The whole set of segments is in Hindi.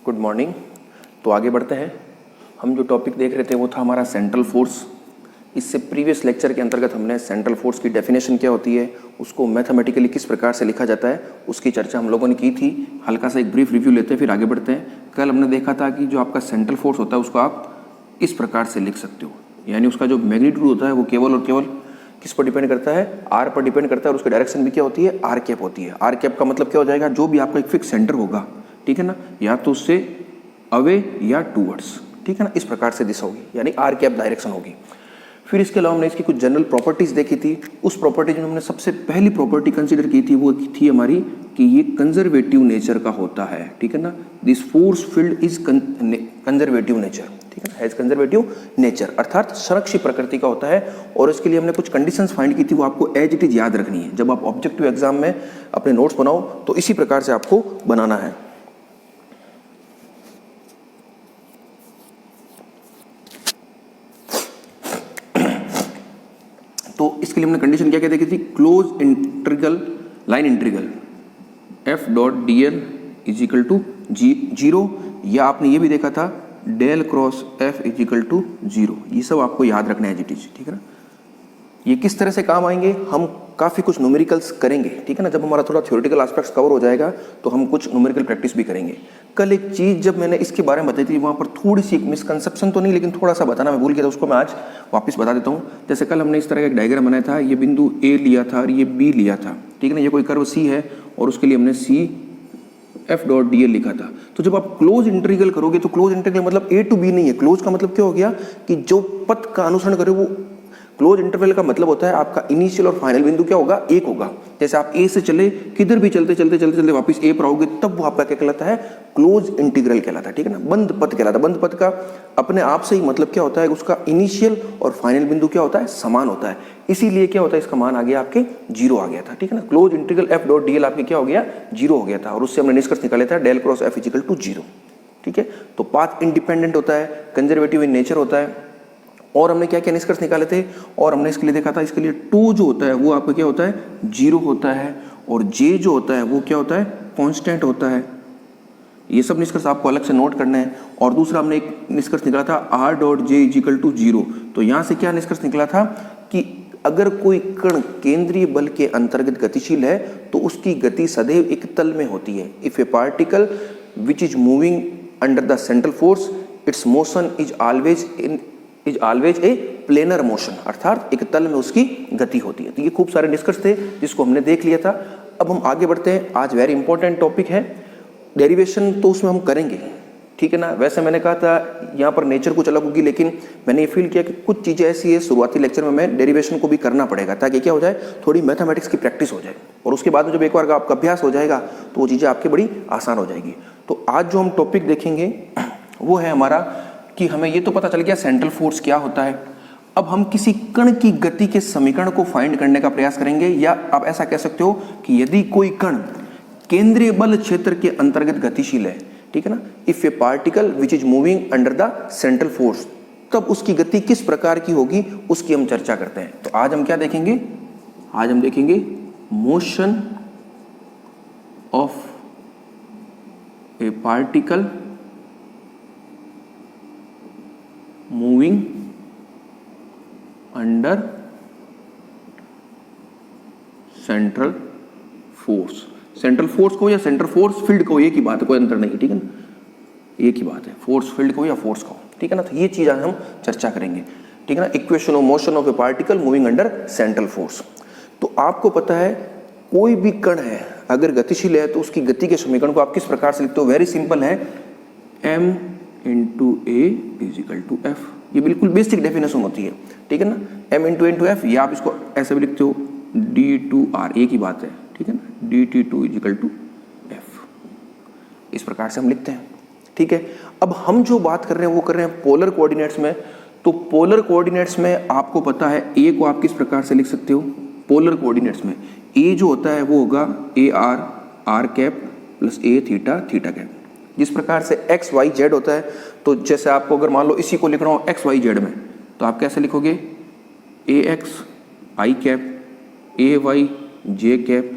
Good morning. तो आगे बढ़ते हैं। हम जो टॉपिक देख रहे थे वो था हमारा सेंट्रल फोर्स। इससे प्रीवियस लेक्चर के अंतर्गत हमने सेंट्रल फोर्स की डेफिनेशन क्या होती है, उसको मैथमेटिकली किस प्रकार से लिखा जाता है, उसकी चर्चा हम लोगों ने की थी। हल्का सा एक ब्रीफ रिव्यू लेते हैं फिर आगे बढ़ते हैं। कल हमने देखा था कि जो आपका सेंट्रल फोर्स होता है उसको आप इस प्रकार से लिख सकते हो, यानी उसका जो मैग्नीट्यूड होता है वो केवल और केवल किस पर डिपेंड करता है, आर पर डिपेंड करता है। और उसकी डायरेक्शन भी क्या होती है, आर कैप होती है। आर कैप का मतलब क्या हो जाएगा, जो भी आपका एक फिक्स सेंटर होगा, ठीक है ना, या तो उससे अवे या टूवर्ड्स, ठीक है ना, इस प्रकार से दिशा होगी, यानी आर कैप डायरेक्शन होगी। फिर इसके अलावा हमने इसकी कुछ जनरल प्रॉपर्टीज देखी थी। उस प्रॉपर्टीज में हमने सबसे पहली प्रॉपर्टी कंसीडर की थी, वो थी हमारी कि ये कंजर्वेटिव नेचर का होता है, ठीक है ना। This force field is conservative nature, ठीक है, हैज कंजर्वेटिव नेचर, अर्थात संरक्षित प्रकृति का होता है। और इसके लिए हमने कुछ कंडीशंस फाइंड की थी, वो आपको एज इट इज याद रखनी है। जब आप ऑब्जेक्टिव एग्जाम में अपने नोट्स बनाओ तो इसी प्रकार से आपको बनाना है। तो इसके लिए हमने कंडीशन क्या क्या देखी थी, close integral line integral F dot D L is equal to zero, या आपने ये भी देखा था del cross F is equal to zero. ये सब आपको याद रखना है जीटी, ठीक है ना। ये किस तरह से काम आएंगे, हम काफ़ी कुछ न्यूमेरिकल्स करेंगे, ठीक है ना। जब हमारा थोड़ा थ्योरेटिकल एस्पेक्ट्स कवर हो जाएगा तो हम कुछ न्यूमेरिकल प्रैक्टिस भी करेंगे। कल एक चीज़ जब मैंने इसके बारे में बताई थी, वहाँ पर थोड़ी सी एक मिसकंसेप्शन तो नहीं, लेकिन थोड़ा सा बताना मैं भूल गया था, उसको मैं आज वापस बता देता हूँ। जैसे कल हमने इस तरह का एक डायग्राम बनाया था, ये बिंदु ए लिया था और ये बी लिया था, ठीक है ना। ये कोई कर्व सी है और उसके लिए हमने C F dot D L लिखा था। तो जब आप क्लोज इंटीग्रल करोगे तो क्लोज इंटीग्रल मतलब ए टू बी नहीं है। क्लोज का मतलब क्या हो गया कि जो पथ का अनुसरण करे वो क्लोज इंटरवल का मतलब होता है आपका इनिशियल और फाइनल बिंदु क्या होगा, एक होगा। जैसे आप ए से चले, किधर भी चलते चलते चलते चलते वापस ए पर आओगे, तब वो आपका क्या कहलाता है, क्लोज इंटीग्रल कहलाता है, ठीक है ना। बंद पथ कहलाता है। बंद पथ का अपने आप से ही मतलब क्या होता है, उसका इनिशियल और फाइनल बिंदु क्या होता है, समान होता है। इसीलिए क्या होता है, इसका मान आ गया आपके जीरो आ गया था, ठीक है ना। Close integral F dot D L आपके क्या हो गया, जीरो हो गया था। और उससे हमने निष्कर्ष निकाला था del cross F equal to zero, ठीक है। तो पाथ इंडिपेंडेंट होता है, कंजर्वेटिव इन नेचर होता है। और हमने क्या क्या निष्कर्ष निकाले थे, और हमने इसके लिए देखा था, इसके लिए टू जो होता है वो आपका क्या होता है, जीरो होता है, और जे जो होता है वो क्या होता है, कांस्टेंट होता है। ये सब निष्कर्ष आपको अलग से नोट करना है। और दूसरा हमने एक निष्कर्ष निकाला था R dot J is equal to zero. तो यहाँ से क्या निष्कर्ष निकला था कि अगर कोई कण केंद्रीय बल के अंतर्गत गतिशील है तो उसकी गति सदैव एक तल में होती है। If A particle which is moving under the central force, it's motion is always a planar motion, अर्थात एक तल में उसकी गति होती है। तो ये खूब सारे निष्कर्ष थे जिसको हमने देख लिया था। अब हम आगे बढ़ते हैं। आज वेरी इंपॉर्टेंट टॉपिक है डेरिवेशन, तो उसमें हम करेंगे, ठीक है ना। वैसे मैंने कहा था यहाँ पर नेचर कुछ अलग होगी, लेकिन मैंने ये फील किया कि कुछ चीज़ें ऐसी है शुरुआती लेक्चर में मैं डेरिवेशन को भी करना पड़ेगा, ताकि क्या हो जाए, थोड़ी मैथमेटिक्स की प्रैक्टिस हो जाए। और उसके बाद में जब एक बार आपका अभ्यास हो जाएगा तो वो चीज़ें आपके बड़ी आसान हो जाएगी। तो आज जो हम टॉपिक देखेंगे वो है हमारा कि हमें ये तो पता चल गया सेंट्रल फोर्स क्या होता है। अब हम किसी कण की गति के समीकरण को फाइंड करने का प्रयास करेंगे, या आप ऐसा कह सकते हो कि यदि कोई कण केंद्रीय बल क्षेत्र के अंतर्गत गतिशील है, ठीक है ना, if A particle which is moving under the central force, तब उसकी गति किस प्रकार की होगी उसकी हम चर्चा करते हैं। तो आज हम क्या देखेंगे, आज हम देखेंगे motion of A particle moving under central force. Central force को या सेंट्रल फोर्स फील्ड को, एक ही बात है, कोई अंतर नहीं, ठीक है ना, एक ही बात है, फोर्स फील्ड को या फोर्स को, ठीक है ना। तो ये चीज आज हम चर्चा करेंगे, ठीक है ना। Equation of motion of A particle moving under central force. तो आपको पता है कोई भी कण है अगर गतिशील है तो उसकी गति के समीकरण को आप किस प्रकार से लिखते हो, वेरी सिंपल है, m into A is equal to F. ये बिल्कुल बेसिक डेफिनेशन होती है, ठीक है ना, m इंटू एफ, या आप इसको ऐसे भी लिखते हो d2r, एक ही बात है, ठीक है ना, dt2 is equal to F. इस प्रकार से हम लिखते हैं, ठीक है। अब हम जो बात कर रहे हैं वो कर रहे हैं पोलर कोऑर्डिनेट्स में। तो पोलर कोऑर्डिनेट्स में आपको पता है ए को आप किस प्रकार से लिख सकते हो, पोलर कोऑर्डिनेट्स में ए जो होता है वो होगा A R cap plus A theta theta cap. जिस प्रकार से एक्स वाई जेड होता है, तो जैसे आपको अगर मान लो इसी को लिखना हो एक्स वाई जेड में, तो आप कैसे लिखोगे, ए एक्स आई कैप, ए वाई जे कैप,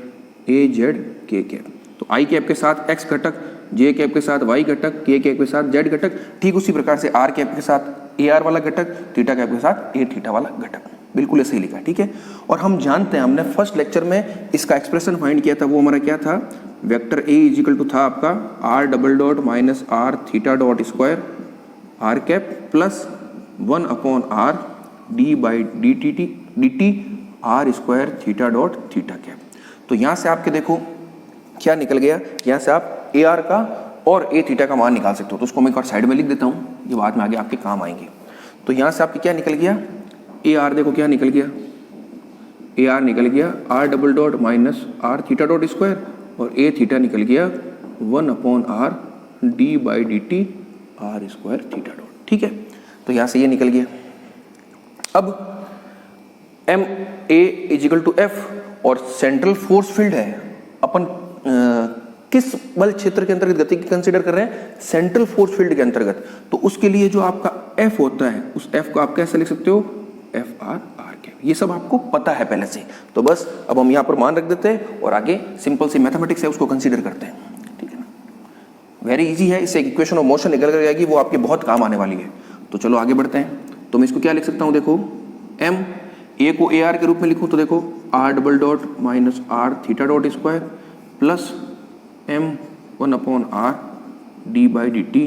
ए जेड के कैप। तो आई कैप के साथ एक्स घटक जे कैप के साथ वाई घटक, के कैप के साथ जेड घटक, ठीक उसी प्रकार से आर कैप के साथ ए आर वाला घटक, थीटा कैप के साथ ए थीटा वाला घटक, बिल्कुल ऐसे ही लिखा है, ठीक है। और हम जानते हैं, हमने फर्स्ट लेक्चर में इसका एक्सप्रेशन फाइंड किया था, वो हमारा क्या था, वेक्टर ए इजिकल टू था आपका R double dot minus R theta dot square R cap plus 1 upon R D by D T R square theta dot theta cap. तो यहाँ से आपके देखो क्या निकल गया, यहाँ से आप ए आर का और ए थीटा का मान निकाल सकते हो। तो उसको मैं एक बार साइड में लिख देता हूँ, ये बाद में आगे आपके काम आएंगे। तो यहाँ से आपके क्या निकल गया, ए आर देखो क्या निकल गया, ए आर निकल गया R double dot minus R theta dot square और ए थीटा निकल गया 1 upon R D by D T R square theta dot, ठीक है। तो यहाँ से ये निकल गया। अब M A equal to F और सेंट्रल फोर्स फील्ड है, अपन किस बल क्षेत्र के अंतर्गत गति की कंसीडर कर रहे हैं, सेंट्रल फोर्स फील्ड के अंतर्गत। तो उसके लिए जो आपका एफ होता है, उस एफ को आप कैसे लिख सकते हो, एफ आर आर कैप, ये सब आपको पता है पहले से। तो बस अब हम यहाँ पर मान रख देते हैं और आगे सिंपल सी मैथमेटिक्स है उसको कंसीडर करते हैं, ठीक है ना। वेरी इजी है, इससे एक इक्वेशन ऑफ मोशन निकल कर जाएगी, वो आपके बहुत काम आने वाली है। तो चलो आगे बढ़ते हैं। तो मैं इसको क्या लिख सकता हूँ, देखो एम ए को ए आर के रूप में लिखूँ तो देखो R double dot minus R theta dot square plus M 1 upon R D by D T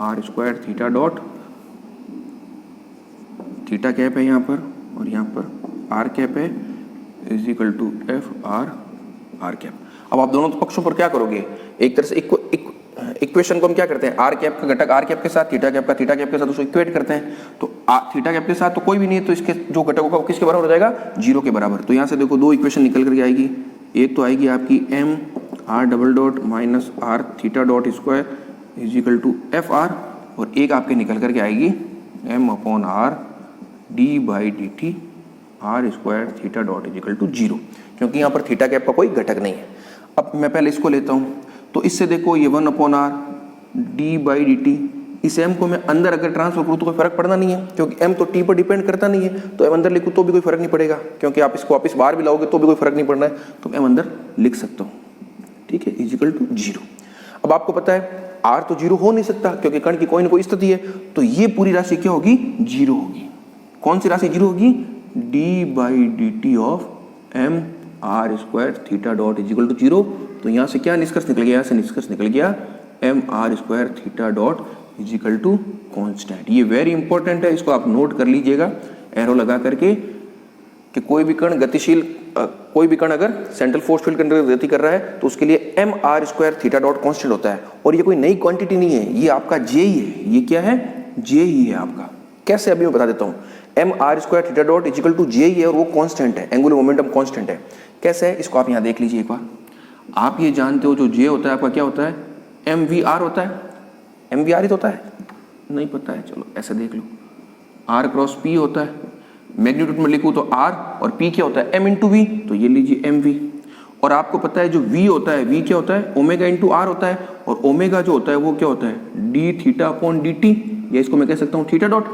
R square theta dot theta cap है यहाँ पर और यहाँ पर आर कैप है is equal to F R R cap. अब आप दोनों पक्षों पर क्या करोगे, एक तरह से इक्वेशन को हम क्या करते हैं, आर कैप का घटक आर कैप के साथ, थीटा कैप का थीटा कैप के साथ उसको इक्वेट करते हैं। तो थीटा कैप के साथ तो कोई भी नहीं है, तो इसके जो घटक होगा वो किसके बराबर हो जाएगा, 0 के बराबर। तो यहाँ से देखो दो इक्वेशन निकल करके आएगी, एक तो आएगी आपकी M R double dot minus R theta dot square is equal to F R और एक आपके निकल करके आएगी M upon R D by D T R square theta dot is equal to 0, क्योंकि यहाँ पर थीटा कैप का कोई घटक नहीं है। अब मैं पहले इसको लेता हूँ, तो इससे देखो ये 1 upon R D by D T, इस एम को मैं अंदर अगर ट्रांसफर करूँ तो कोई फर्क पड़ना नहीं है, क्योंकि एम तो टी पर डिपेंड करता नहीं है। तो एम अंदर लिखूँ तो भी कोई फर्क नहीं पड़ेगा, क्योंकि आप इसको वापस बाहर भी लाओगे तो भी कोई फर्क नहीं पड़ना है, तो एम अंदर लिख सकता हूँ, ठीक है, इजिकल टू 0। अब आपको पता है आर तो 0 हो नहीं सकता, क्योंकि कण की कोई ना कोई स्थिति है, तो ये पूरी राशि क्या होगी, 0 होगी। कौन सी राशि 0 होगी, D by D T of M R square theta dot equal to 0। तो यहाँ से क्या निष्कर्ष निकल गया, यहाँ से निष्कर्ष निकल गया M R square theta dot equal to constant. ये वेरी इंपॉर्टेंट है, इसको आप नोट कर लीजिएगा एरो लगा करके, कि कोई भी कण गतिशील, कोई भी कण अगर सेंट्रल फोर्स फील्ड के अंदर गति कर रहा है तो उसके लिए M R square theta dot constant होता है। और ये कोई नई क्वांटिटी नहीं है, ये आपका जे ही है। ये क्या है, जे ही है आपका। कैसे, अभी मैं बता देता हूँ। M R square theta dot equal to J ही है और वो कॉन्स्टेंट है, एंगुलर मोमेंटम कॉन्स्टेंट है। कैसे है, इसको आप यहाँ देख लीजिए एक बार। आप ये जानते हो जो जे होता है आपका क्या होता है, एम वी आर होता है। एम वी आर ही तो होता है, नहीं पता है, चलो ऐसे देख लो। आर क्रॉस पी होता है, मैग्नीट्यूड में लिखूँ तो आर और पी क्या होता है, एम इंटू वी, तो ये लीजिए एम वी। और आपको पता है जो वी होता है, वी क्या होता है, ओमेगा इंटू आर होता है, और ओमेगा जो होता है वो क्या होता है, D theta upon D T, या इसको मैं कह सकता हूँ थीटा डॉट।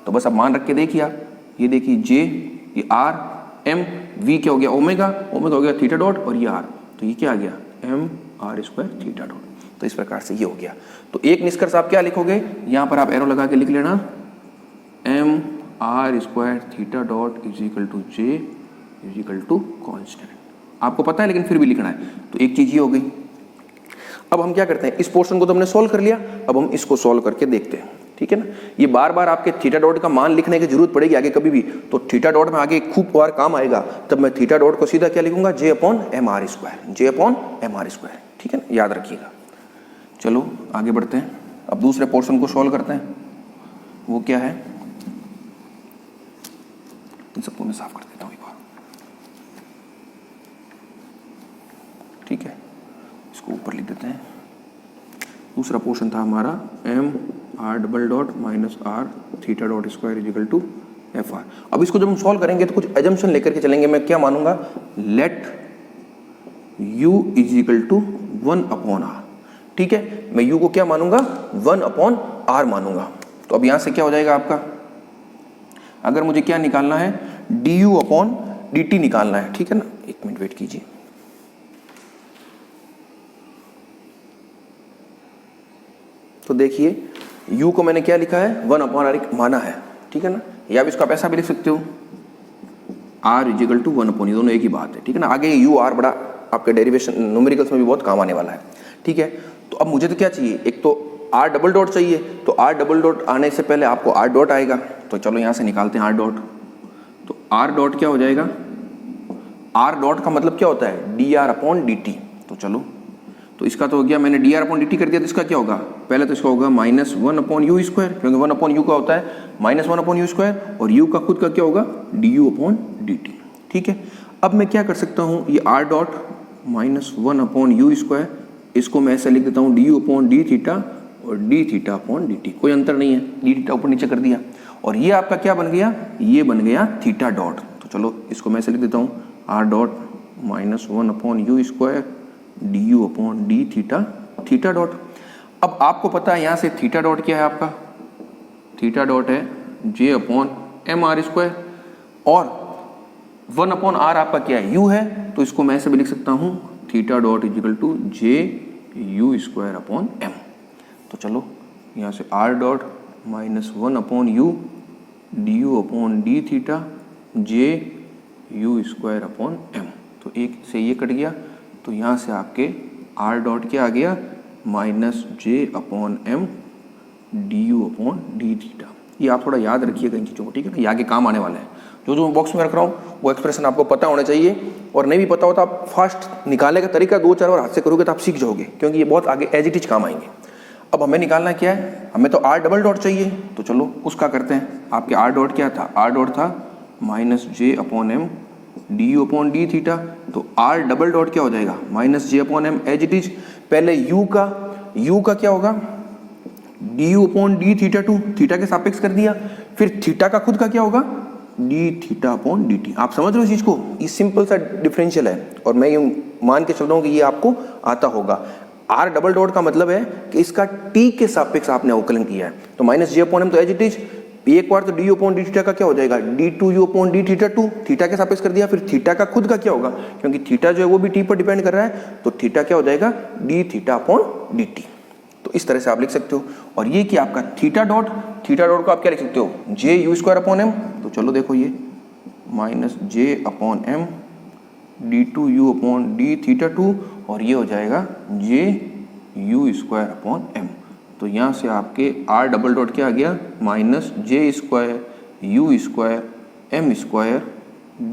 तो बस अब मान रख के देखिए आप, ये देखिए जे, ये आर, एम, वी क्या हो गया, ओमेगा, ओमेगा हो गया थीटा डॉट, और ये आर, तो ये क्या आ गया, M R square theta dot. तो इस प्रकार से ये हो गया। तो एक निष्कर्ष आप क्या लिखोगे, यहाँ पर आप एरो लगा के लिख लेना, M R square theta dot is equal to J is equal to constant. आपको पता है लेकिन फिर भी लिखना है। तो एक चीज ये हो गई। अब हम क्या करते हैं, इस पोर्शन को तो हमने सॉल्व कर लिया, अब हम इसको सॉल्व करके देखते हैं, ठीक है ना। ये बार बार आपके थीटा डॉट का मान लिखने की जरूरत पड़ेगी आगे कभी भी, तो थीटा डॉट में आगे खूब बार काम आएगा। तब मैं थीटा डॉट को सीधा क्या लिखूंगा, J upon M R square, J upon M R square, ठीक है ना, याद रखिएगा। चलो आगे बढ़ते हैं, अब दूसरे पोर्शन को सॉल्व करते हैं। वो क्या है, इन सबको मैं साफ कर देता हूँ एक बार, ठीक है। इसको ऊपर लिख देते हैं। दूसरा पोर्शन था हमारा M R double dot minus R theta dot square is equal to F R. अब इसको जब हम सॉल्व करेंगे तो कुछ एजम्पशन लेकर के चलेंगे। मैं क्या मानूंगा, let u is equal to 1 upon R, ठीक है। मैं u को क्या मानूंगा, 1 अपॉन आर मानूंगा। तो अब यहां से क्या हो जाएगा आपका, अगर मुझे क्या निकालना है, du अपॉन dt निकालना है, ठीक है ना। एक मिनट वेट कीजिए। तो देखिए u को मैंने क्या लिखा है 1/r माना है, ठीक है ना, या भी इसको आप ऐसा भी लिख सकते हो r इजिकल टू 1/u, दोनों एक ही बात है, ठीक है ना। आगे u r बड़ा आपके डेरिवेशन न्यूमेरिकल्स में भी बहुत काम आने वाला है, ठीक है। तो अब मुझे तो क्या चाहिए, एक तो r डबल डॉट चाहिए, तो r डबल डॉट आने से पहले आपको r डॉट आएगा, तो चलो यहाँ से निकालते हैं r डॉट। तो r डॉट क्या हो जाएगा, r डॉट का मतलब क्या होता है dr/dt, तो चलो तो इसका तो हो गया, मैंने dr/dt कर दिया, तो इसका क्या होगा, पहले तो इसका होगा -1/u², क्योंकि 1/u का होता है -1/u², और u का खुद का क्या होगा du/dt, ठीक है। अब मैं क्या कर सकता हूँ, ये r डॉट -1/u², इसको मैं ऐसे लिख देता हूँ du/d थीटा और d थीटा/dt, कोई अंतर नहीं है, d थीटा ऊपर नीचे कर दिया, और ये आपका क्या बन गया, ये बन गया थीटा डॉट। तो चलो इसको मैं ऐसे लिख देता हूँ r dot -1/u² du/d theta dot. अब आपको पता है यहाँ से थीटा डॉट क्या है, आपका थीटा डॉट है j/mr², और 1/r आपका क्या है, u है, तो इसको मैं ऐसे भी लिख सकता हूँ theta dot equal to ju²/m। तो चलो यहाँ से r dot -1/u du/d theta ju²/m, तो एक से ये कट गया, तो यहाँ से आपके r डॉट क्या आ गया -j/m du/d थीटा। ये आप थोड़ा याद रखिएगा इन चीज़ों को, ठीक है ना, ये आगे काम आने वाला है। जो मैं बॉक्स में रख रहा हूँ वो एक्सप्रेशन आपको पता होना चाहिए, और नहीं भी पता हो तो आप फास्ट निकालने का तरीका 2-4 बार हाथ से करोगे तो आप सीख जाओगे, क्योंकि ये बहुत आगे एज इट इज काम आएंगे। अब हमें निकालना क्या है, हमें तो r डबल डॉट चाहिए, तो चलो उसका करते हैं। आपके r डॉट क्या था, r डॉट था -j/m du/d थीटा, तो r डबल डॉट क्या हो जाएगा -j/m एज इट इज। पहले u का क्या होगा du/d थीटा 2, थीटा के सापेक्ष कर दिया, फिर थीटा का खुद का क्या होगा d थीटा/dt। आप समझ रहे हो इस चीज को, ये सिंपल सा डिफरेंशियल है, और मैं यूं मान के चल रहा हूं कि ये आपको आता होगा। r डबल डॉट का मतलब है कि इसका t के सापेक्ष आपने अवकलन किया है, तो -j/m तो एज इट इज, एक बार तो du/d थीटा का क्या हो जाएगा d2u/d थीटा 2, थीटा के सापेक्ष कर दिया, फिर थीटा का खुद का क्या होगा, क्योंकि थीटा जो है वो भी t पर डिपेंड कर रहा है, तो थीटा क्या हो जाएगा d थीटा/dt। तो इस तरह से आप लिख सकते हो। और ये कि आपका थीटा डॉट को आप क्या लिख सकते हो ju²/m, तो चलो देखो ये -j/m d2u/d थीटा 2, और ये हो जाएगा ju²/m। तो यहाँ से आपके r डबल डॉट क्या आ गया -j²u²m²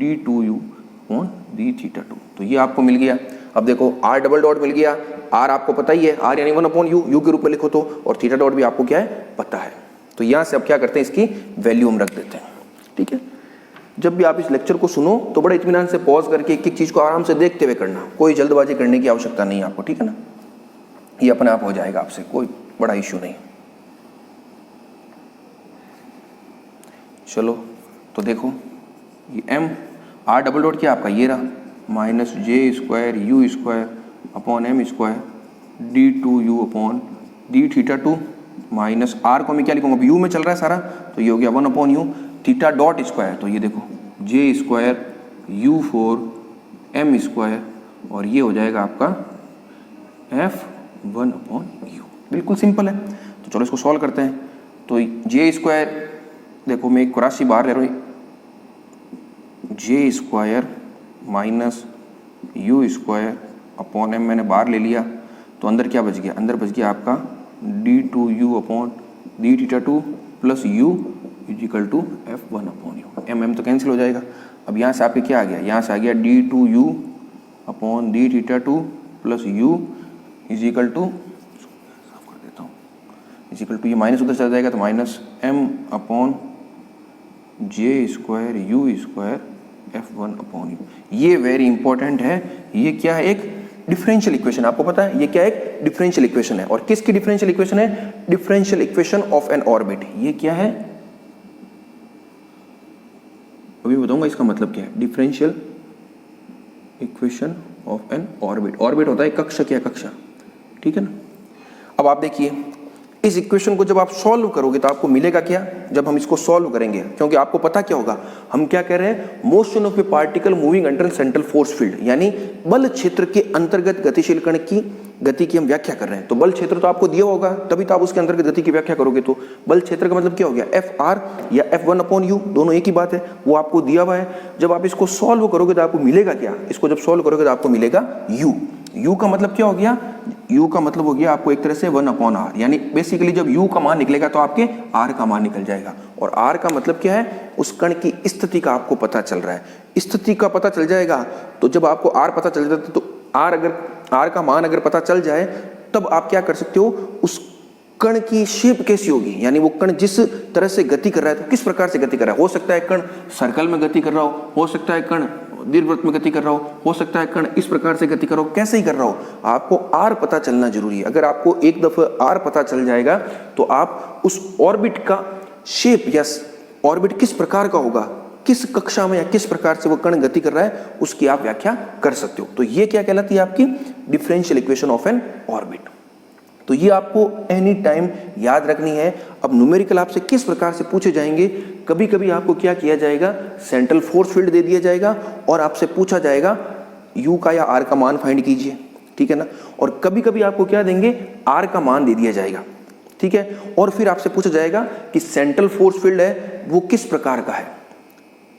d2u/d थीटा 2, तो ये आपको मिल गया। अब देखो r डबल डॉट मिल गया, r आपको पता ही है, r यानी 1/u, u के रूप में लिखो तो, और थीटा डॉट भी आपको क्या है पता है। तो यहाँ से अब क्या करते हैं, इसकी वैल्यू हम रख देते हैं, ठीक है। जब भी आप इस लेक्चर को सुनो तो बड़े इत्मीनान से पॉज करके एक एक चीज़ को आराम से देखते हुए करना, कोई जल्दबाजी करने की आवश्यकता नहीं है आपको, ठीक है ना, ये अपने आप हो जाएगा आपसे, कोई बड़ा इश्यू नहीं। चलो तो देखो ये m, r डबल डॉट क्या आपका ये रहा -j²u²/m² d2u/d theta 2, minus r को मैं क्या लिखूंगा, u में चल रहा है सारा, तो ये हो गया 1/u थीटा डॉट स्क्वायर, तो ये देखो j²u/m², और ये हो जाएगा आपका f1/u। बिल्कुल सिंपल है। तो चलो इसको सॉल्व करते हैं। तो j², देखो मैं एक राशि बाहर ले रहा हूँ, j² माइनस u²/m मैंने बाहर ले लिया, तो अंदर क्या बच गया, अंदर बच गया आपका d2u/d theta 2 plus u equal to f1/u। m तो कैंसिल हो जाएगा। अब यहाँ से आपके क्या आ गया, यहाँ से आ गया d2u/d theta 2 plus u equal to, साफ कर देता हूँ, इजिकल टू, ये माइनस उधर चला जाएगा, तो -m/j²u²f1/u। ये वेरी इंपॉर्टेंट है। ये क्या है, एक डिफरेंशियल इक्वेशन, आपको पता है ये क्या है, एक डिफरेंशियल इक्वेशन है। और किसकी डिफरेंशियल इक्वेशन है, differential equation of N orbit. ये क्या है, अभी बताऊंगा इसका मतलब क्या है, differential equation of N orbit. Orbit होता है कक्षा, क्या कक्षा, ठीक है ना। अब आप देखिए इस इक्वेशन को जब आप सॉल्व करोगे तो आपको मिलेगा क्या, जब हम इसको सॉल्व करेंगे, क्योंकि आपको पता क्या होगा, हम क्या कह रहे हैं, motion of A particle moving under central force field, यानी बल क्षेत्र के अंतर्गत गतिशील कण की गति की हम व्याख्या कर रहे हैं। तो बल क्षेत्र तो आपको दिया होगा, तभी तो आप उसके अंतर्गत गति की व्याख्या करोगे। तो बल क्षेत्र का मतलब क्या हो गया, एफ आर या F1/u, दोनों एक ही बात है, वो आपको दिया हुआ है। जब आप इसको सॉल्व करोगे तो आपको मिलेगा क्या, इसको जब सॉल्व करोगे तो आपको मिलेगा u। u का मतलब क्या हो गया, u का मतलब हो गया आपको एक तरह से 1/r, यानी बेसिकली जब u का मान निकलेगा तो आपके r का मान निकल जाएगा। और r का मतलब क्या है, उस कण की स्थिति का आपको पता चल रहा है, स्थिति का पता चल जाएगा। तो जब आपको r पता चल जाता है तो r का मान अगर पता चल जाए तब आप क्या कर सकते हो, उस कण की शेप कैसी होगी, यानी वो कण जिस तरह से गति कर रहा है तो किस प्रकार से गति कर रहा है। हो सकता है कण सर्कल में गति कर रहा हो सकता है कण दीर्घवृत्त में गति कर रहा हो सकता है कण इस प्रकार से गति कर रहा हो, कैसे ही कर रहा हो, आपको आर पता चलना जरूरी है। अगर आपको एक दफा आर पता चल जाएगा तो आप उस ऑर्बिट का शेप या ऑर्बिट किस प्रकार का होगा, किस कक्षा में या किस प्रकार से वो कण गति कर रहा है, उसकी आप व्याख्या कर सकते हो। तो ये क्या कहलाती है, आपकी differential equation of N orbit. तो ये आपको एनी टाइम याद रखनी है। अब न्यूमेरिकल आपसे किस प्रकार से पूछे जाएंगे, कभी कभी आपको क्या किया जाएगा, सेंट्रल फोर्स फील्ड दे दिया जाएगा और आपसे पूछा जाएगा u का या r का मान फाइंड कीजिए, ठीक है ना। और कभी कभी आपको क्या देंगे, r का मान दे दिया जाएगा, ठीक है। और फिर आपसे पूछा जाएगा कि सेंट्रल फोर्स फील्ड है वो किस प्रकार का है।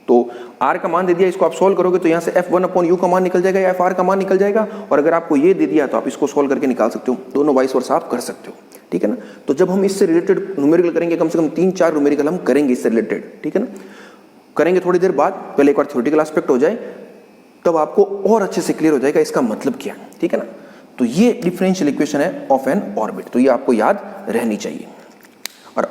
तो r का मान दे दिया, इसको आप सोल्व करोगे तो यहाँ से F1/u का मान निकल जाएगा या FR का मान निकल जाएगा। और अगर आपको ये दे दिया तो आप इसको सोल्व करके निकाल सकते हो, दोनों वाइस वर्सा आप कर सकते हो, ठीक है ना। तो जब हम इससे रिलेटेड न्यूमेरिकल करेंगे, कम से कम 3-4 न्यूमेरिकल हम करेंगे इससे रिलेटेड, ठीक है ना, करेंगे थोड़ी देर बाद। पहले एक बार थ्योरेटिकल एस्पेक्ट हो जाए तब आपको और अच्छे से क्लियर हो जाएगा इसका मतलब क्या है, ठीक है ना। तो ये डिफरेंशियल इक्वेशन है ऑफ एन ऑर्बिट, तो ये आपको याद रहनी चाहिए। और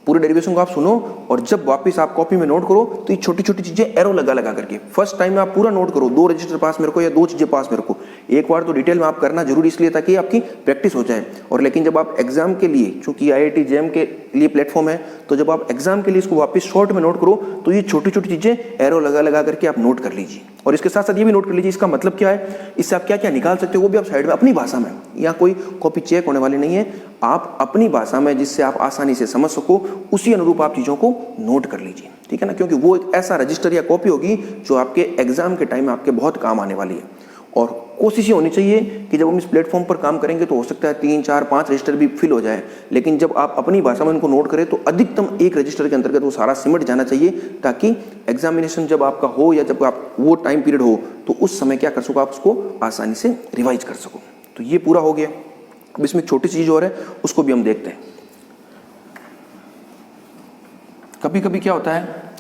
पूरे डेरिवेशन को आप सुनो और जब वापस आप कॉपी में नोट करो तो ये छोटी छोटी चीजें एरो लगा लगा करके फर्स्ट टाइम में आप पूरा नोट करो, 2 रजिस्टर पास में रखो या 2 चीजें पास में रखो। एक बार तो डिटेल में आप करना जरूरी इसलिए ताकि आपकी प्रैक्टिस हो जाए। और लेकिन जब आप एग्जाम के लिए, चूंकि IIT JEM के लिए प्लेटफॉर्म है, तो जब आप एग्जाम के लिए इसको वापस शॉर्ट में नोट करो तो ये छोटी छोटी चीजें एरो लगा लगा करके आप नोट कर लीजिए। और इसके साथ साथ ये भी नोट कर लीजिए इसका मतलब क्या है, इससे आप क्या क्या निकाल सकते हो वो भी आप साइड में अपनी भाषा में, यहाँ कोई कॉपी चेक होने वाली नहीं है, आप अपनी भाषा में जिससे आप आसानी से समझ सको उसी अनुरूप आप चीज़ों को नोट कर लीजिए, ठीक है ना। क्योंकि वो एक ऐसा रजिस्टर या कॉपी होगी जो आपके एग्जाम के टाइम में आपके बहुत काम आने वाली है। और कोशिश ये होनी चाहिए कि जब हम इस प्लेटफॉर्म पर काम करेंगे तो हो सकता है 3, 4, 5 रजिस्टर भी फिल हो जाए, लेकिन जब आप अपनी भाषा में उनको नोट करें तो अधिकतम एक रजिस्टर के अंतर्गत वो सारा सिमट जाना चाहिए, ताकि एग्जामिनेशन जब आपका हो या जब आप वो टाइम पीरियड हो तो उस समय क्या कर सको, आप उसको आसानी से रिवाइज कर सको। तो ये पूरा हो गया। अब इसमें छोटी चीज और है, उसको भी हम देखते हैं। कभी कभी क्या होता है,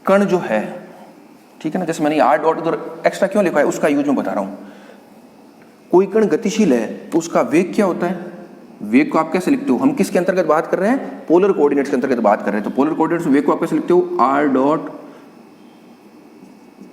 कण जो है, ठीक है ना, जैसे मैंने r डॉट उधर एक्स्ट्रा क्यों लिखा है उसका यूज मैं बता रहा हूं। कोई कण गतिशील है तो उसका वेग क्या होता है, वेग को आप कैसे लिखते हो, हम किसके अंतर्गत बात कर रहे हैं, पोलर कोऑर्डिनेट्स के अंतर्गत बात कर रहे हैं। तो पोलर कोऑर्डिनेट्स में वेग को आप कैसे लिखते हो, r dot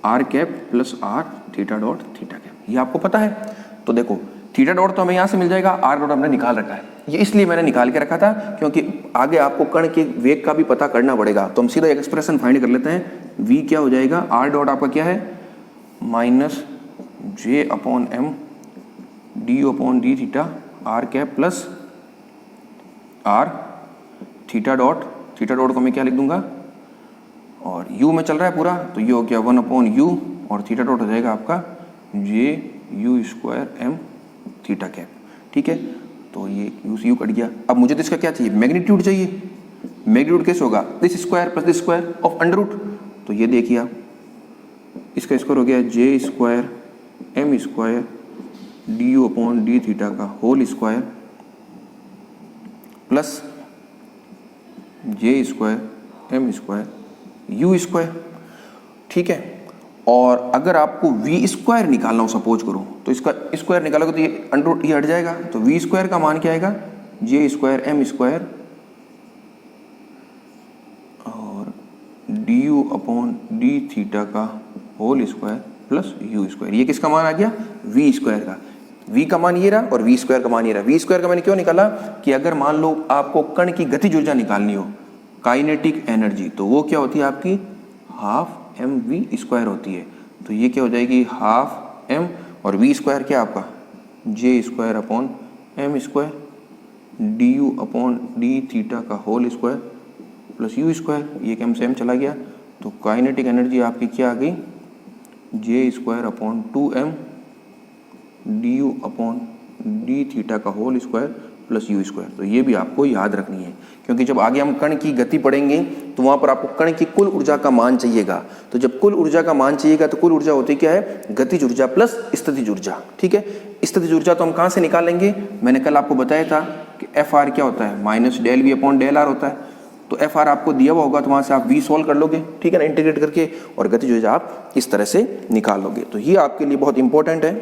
r cap plus r theta dot theta cap, ये आपको पता है। तो देखो थीटा डॉट तो हमें यहाँ से मिल जाएगा, r डॉट हमने निकाल रखा है, ये इसलिए मैंने निकाल के रखा था क्योंकि आगे आपको कण के वेग का भी पता करना पड़ेगा। तो हम सीधा एक्सप्रेशन फाइंड कर लेते हैं, v क्या हो जाएगा, r डॉट आपका क्या है, minus j/m d/d theta r cap plus r theta dot को मैं क्या लिख दूंगा, और u में चल रहा है पूरा, तो ये हो गया 1/u और थीटा डॉट हो जाएगा आपका j/u² m थीटा कैप, ठीक है। तो ये u कट गया। अब मुझे तो इसका क्या चाहिए, मैग्नीट्यूड चाहिए। मैग्नीट्यूड कैसे होगा, this square plus this square of under root. तो ये देखिए आप, इसका स्क्वायर हो गया j² m² du/d थीटा का whole square plus j² m² u², ठीक है। और अगर आपको v² निकालना हो सपोज करो, तो इसका स्क्वायर निकालोगे तो ये अंडर रूट ये हट जाएगा, तो v² का मान क्या आएगा, j² m² और du/d थीटा का होल स्क्वायर प्लस u²। ये किसका मान आ गया, v² का। v का मान ये रहा और v² का मान ये रहा। v² का मैंने क्यों निकाला कि अगर मान लो आपको कण की गतिज ऊर्जा निकालनी हो, काइनेटिक एनर्जी, तो वो क्या होती है आपकी हाफ mv² होती है। तो ये क्या हो जाएगी, हाफ m और v² क्या आपका j² m², D U upon D theta का whole square plus U square, ये क्या सेम चला गया, तो काइनेटिक एनर्जी आपकी क्या आ गई, J square upon 2m D U upon D theta का whole square plus U square. तो ये भी आपको याद रखनी है, क्योंकि जब आगे हम कण की गति पढ़ेंगे तो वहाँ पर आपको कण की कुल ऊर्जा का मान चाहिएगा। तो जब कुल ऊर्जा का मान चाहिएगा तो कुल ऊर्जा होती क्या है, गतिज ऊर्जा प्लस स्थितिज ऊर्जा। ठीक है, स्थितिज ऊर्जा तो हम कहाँ से निकालेंगे, मैंने कल आपको बताया था कि एफ आर क्या होता है, minus del V upon del R होता है। तो एफ आर आपको दिया हुआ होगा तो वहाँ से आप वी सॉल्व कर लोगे, ठीक है ना, इंटीग्रेट करके, और गतिज ऊर्जा आप इस तरह से निकाल लोगे। तो ये आपके लिए बहुत इंपॉर्टेंट है।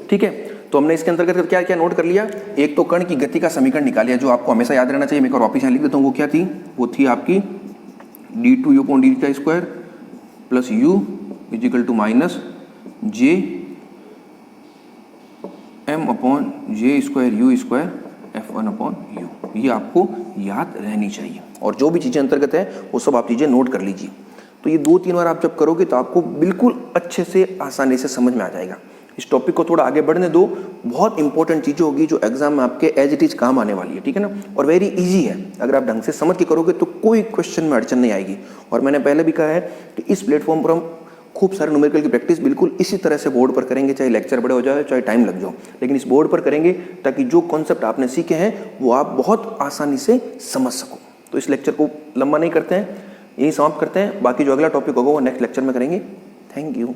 ठीक है, तो हमने इसके अंतर्गत क्या क्या नोट कर लिया, एक तो कण की गति का समीकरण निकालिया जो आपको हमेशा याद रहना चाहिए। मैं एक और वापिस यहाँ लिख देता हूँ, वो क्या थी, वो थी आपकी D two U upon D का square plus U equal to minus J M upon J square U square F one upon U. ये आपको याद रहनी चाहिए, और जो भी चीज़ें अंतर्गत है वो सब आप चीज़ें नोट कर लीजिए। तो ये 2-3 बार आप जब करोगे तो आपको बिल्कुल अच्छे से आसानी से समझ में आ जाएगा। इस टॉपिक को थोड़ा आगे बढ़ने दो, बहुत इंपॉर्टेंट चीज़ें होगी जो एग्जाम में आपके एज इट इज काम आने वाली है, ठीक है ना, और वेरी इजी है। अगर आप ढंग से समझ के करोगे तो कोई क्वेश्चन में अड़चन नहीं आएगी। और मैंने पहले भी कहा है कि इस प्लेटफॉर्म पर हम खूब सारे न्यूमेरिकल की प्रैक्टिस बिल्कुल इसी तरह से बोर्ड पर करेंगे, चाहे लेक्चर बड़े हो जाए चाहे टाइम लग जाओ, लेकिन इस बोर्ड पर करेंगे ताकि जो कॉन्सेप्ट आपने सीखे हैं वो आप बहुत आसानी से समझ सको। तो इस लेक्चर को लंबा नहीं करते हैं, यही समाप्त करते हैं। बाकी जो अगला टॉपिक होगा वो नेक्स्ट लेक्चर में करेंगे। Thank you.